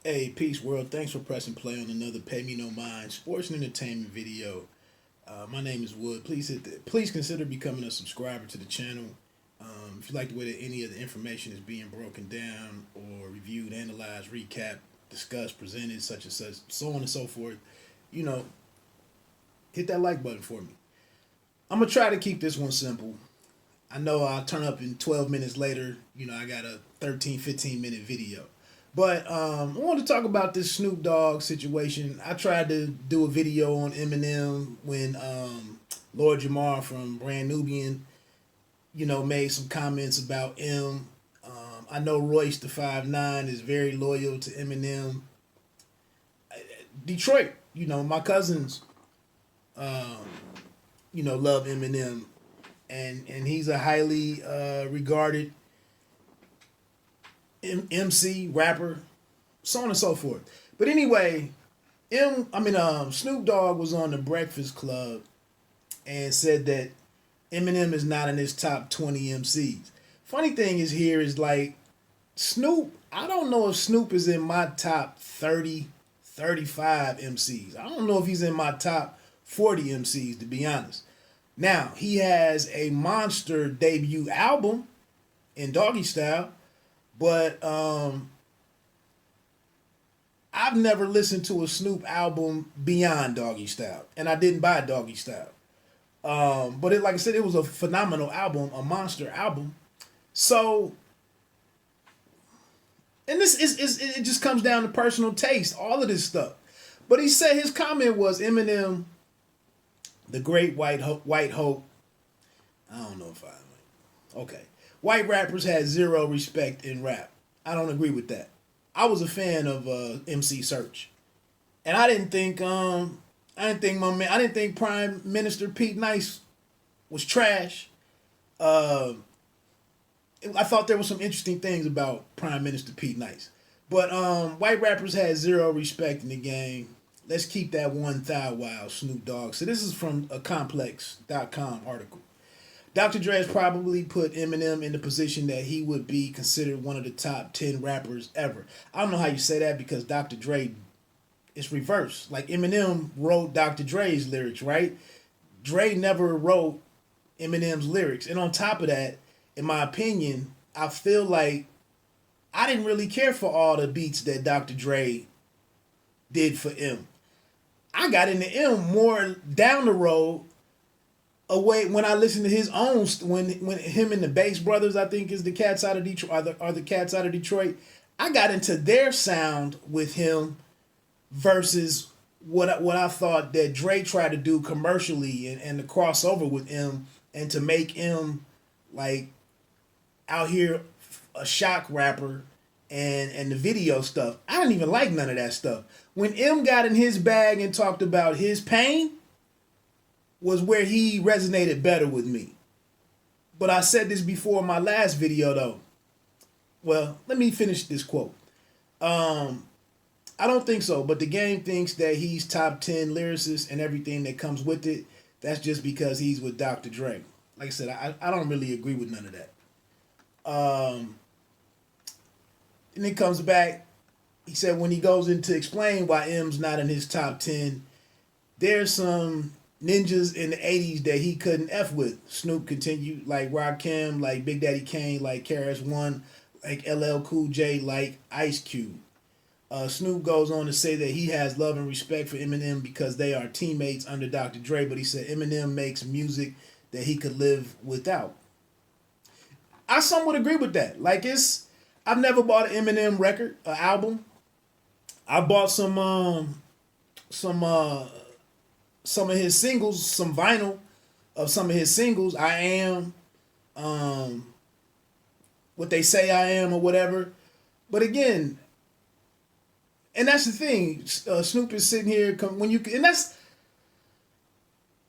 Hey, peace world. Thanks for pressing play on another Pay Me No Mind sports and entertainment video. My name is Wood. Please consider becoming a subscriber to the channel. If you like the way that any of the information is being broken down or reviewed, analyzed, recap, discussed, presented, such and such, so on and so forth, you know, hit that like button for me. I'm gonna try to keep this one simple. I know I'll turn up in 12 minutes later. I got a 13, 15-minute video. But I want to talk about this Snoop Dogg situation. I tried to do a video on Eminem when Lord Jamar from Brand Nubian, made some comments about M. I know Royce the 5'9" is very loyal to Eminem. Detroit, my cousins, love Eminem. And he's a highly regarded MC, rapper, so on and so forth. But anyway, Snoop Dogg was on the Breakfast Club and said that Eminem is not in his top 20 MCs. Funny thing is like Snoop, I don't know if Snoop is in my top 30, 35 MCs. I don't know if he's in my top 40 MCs, to be honest. Now, he has a monster debut album in Doggy Style, but I've never listened to a Snoop album beyond Doggy Style, and I didn't buy Doggy Style. But like I said, it was a phenomenal album, a monster album. So, and it just comes down to personal taste, all of this stuff. But he said his comment was Eminem, the great white hope. I don't know if okay. White rappers had zero respect in rap. I don't agree with that. I was a fan of MC Search, and I didn't think Prime Minister Pete Nice was trash. I thought there was some interesting things about Prime Minister Pete Nice, but white rappers had zero respect in the game. Let's keep that one thou wow, Snoop Dogg. So this is from a complex.com article. Dr. Dre has probably put Eminem in the position that he would be considered one of the top 10 rappers ever. I don't know how you say that because Dr. Dre, it's reversed. Like Eminem wrote Dr. Dre's lyrics, right? Dre never wrote Eminem's lyrics. And on top of that, in my opinion, I feel like I didn't really care for all the beats that Dr. Dre did for M. I got into M more down the road away when I listened to his own when him and the Bass Brothers, I think is the cats out of Detroit, are the cats out of Detroit. I got into their sound with him versus what I thought that Dre tried to do commercially and the crossover with M and to make M like out here a shock rapper and the video stuff. I didn't even like none of that stuff. When M got in his bag and talked about his pain was where he resonated better with me. But I said this before in my last video though. Well, let me finish this quote. I don't think so, but the game thinks that he's top 10 lyricist and everything that comes with it. That's just because he's with Dr. Dre. Like I said, I don't really agree with none of that. And it comes back. He said when he goes in to explain why M's not in his top 10, there's some ninjas in the 80s that he couldn't F with. Snoop continued, like Rakim, like Big Daddy Kane, like KRS-One, like LL Cool J, like Ice Cube. Snoop goes on to say that he has love and respect for Eminem because they are teammates under Dr. Dre, but he said Eminem makes music that he could live without. I somewhat agree with that. I've never bought an Eminem record, an album. I bought some of his singles, some vinyl of some of his singles. I Am, What They Say I Am, or whatever. But again, and that's the thing. Snoop is sitting here and that's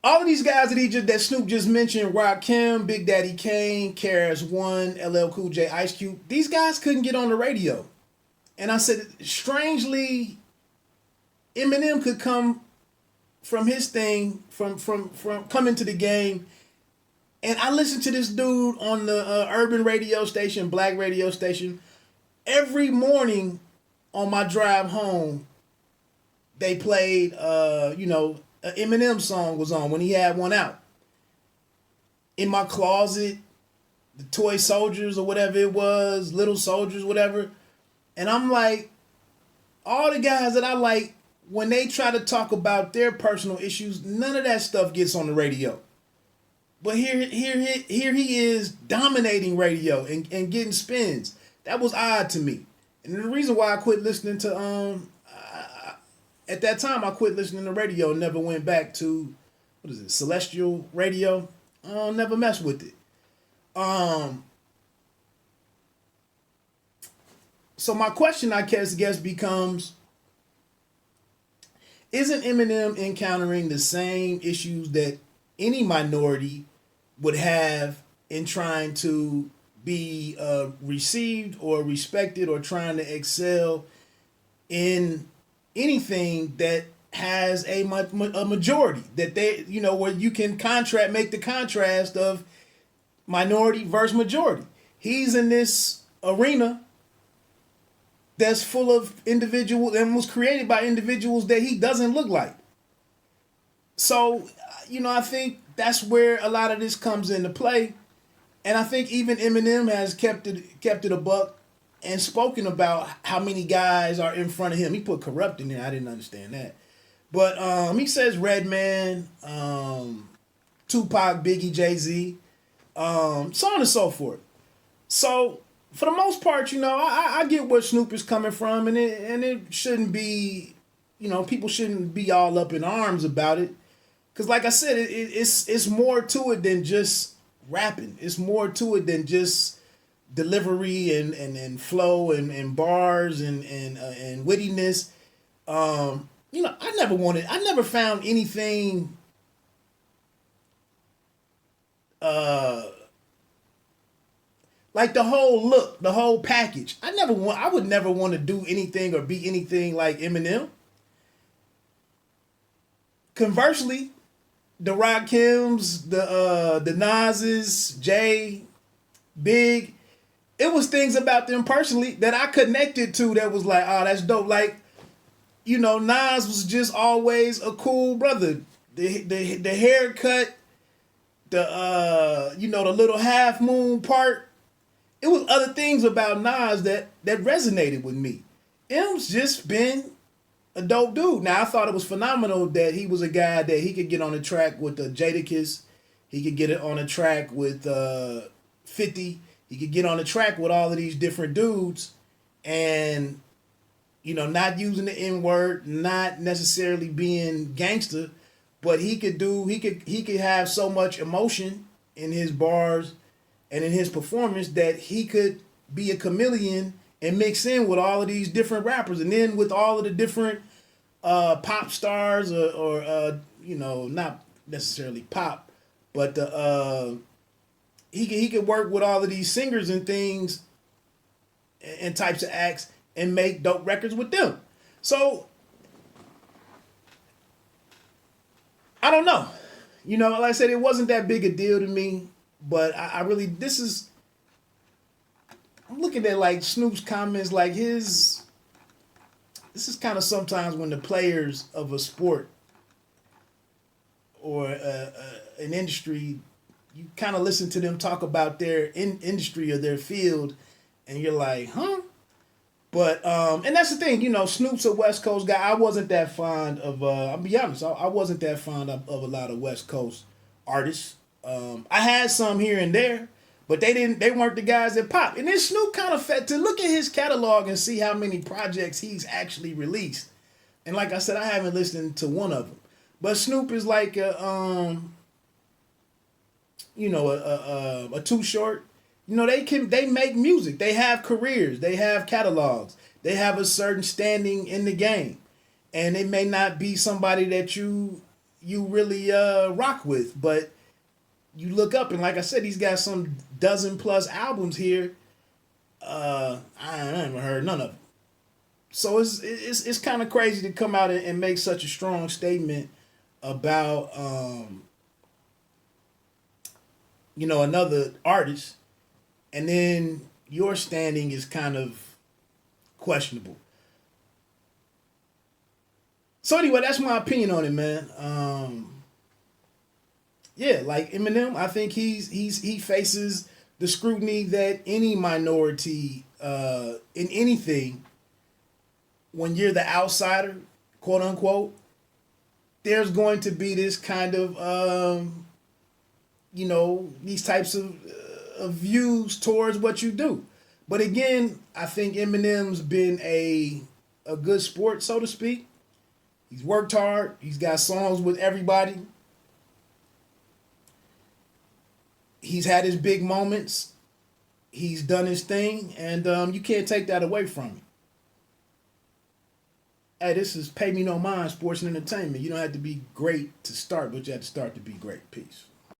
all of these guys that Snoop just mentioned: Rakim, Big Daddy Kane, KRS-One, LL Cool J, Ice Cube. These guys couldn't get on the radio, and I said, strangely, Eminem could come from his thing, from coming to the game. And I listened to this dude on the urban radio station, black radio station, every morning on my drive home, they played, an Eminem song was on when he had one out. In my closet, the toy soldiers or whatever it was, little soldiers, whatever. And I'm like, all the guys that I like, when they try to talk about their personal issues, none of that stuff gets on the radio. But here he is dominating radio and getting spins. That was odd to me. And the reason why I quit listening to at that time I quit listening to radio and never went back to, what is it, Celestial Radio. Never messed with it. So my question, I guess becomes, isn't Eminem encountering the same issues that any minority would have in trying to be received or respected or trying to excel in anything that has a majority, that they, where you can make the contrast of minority versus majority. He's in this arena that's full of individuals and was created by individuals that he doesn't look like. So, I think that's where a lot of this comes into play. And I think even Eminem has kept it a buck and spoken about how many guys are in front of him. He put corrupt in there. I didn't understand that. But he says Redman, Tupac, Biggie, Jay-Z, so on and so forth. So for the most part, I get where Snoop is coming from, and it shouldn't be, people shouldn't be all up in arms about it. Because like I said, it's more to it than just rapping. It's more to it than just delivery and flow and bars and wittiness. I never found anything like the whole look, the whole package. I would never want to do anything or be anything like Eminem. Conversely, the Rakims, the Nas's, Jay, Big, it was things about them personally that I connected to that was like, oh, that's dope. Like, Nas was just always a cool brother. The haircut, the little half moon part. It was other things about Nas that resonated with me. M's just been a dope dude. Now, I thought it was phenomenal that he was a guy that he could get on the track with Jadakiss. He could get it on a track with 50. He could get on the track with all of these different dudes and, not using the N-word, not necessarily being gangster, but he could have so much emotion in his bars and in his performance that he could be a chameleon and mix in with all of these different rappers, and then with all of the different pop stars or not necessarily pop, but he could work with all of these singers and things and types of acts and make dope records with them. So I don't know. Like I said, it wasn't that big a deal to me, but I really, I'm looking at like Snoop's comments, like this is kind of sometimes when the players of a sport or an industry, you kind of listen to them talk about their industry or their field, and you're like, huh? But, and that's the thing, Snoop's a West Coast guy. I wasn't that fond of, I'll be honest, I wasn't that fond of a lot of West Coast artists. I had some here and there, but they weren't the guys that pop. And then Snoop kind of to look at his catalog and see how many projects he's actually released. And like I said, I haven't listened to one of them. But Snoop is like a Too Short. They make music. They have careers. They have catalogs. They have a certain standing in the game. And it may not be somebody that you really rock with, but you look up and like I said, he's got some dozen plus albums here. I haven't heard none of them. So it's kind of crazy to come out and make such a strong statement about another artist, and then your standing is kind of questionable. So anyway, that's my opinion on it, man. Yeah, like Eminem, I think he faces the scrutiny that any minority in anything, when you're the outsider, quote unquote, there's going to be this kind of these types of views towards what you do. But again, I think Eminem's been a good sport, so to speak. He's worked hard. He's got songs with everybody. He's had his big moments. He's done his thing, and you can't take that away from him. Hey, this is Pay Me No Mind Sports and Entertainment. You don't have to be great to start, but you have to start to be great. Peace.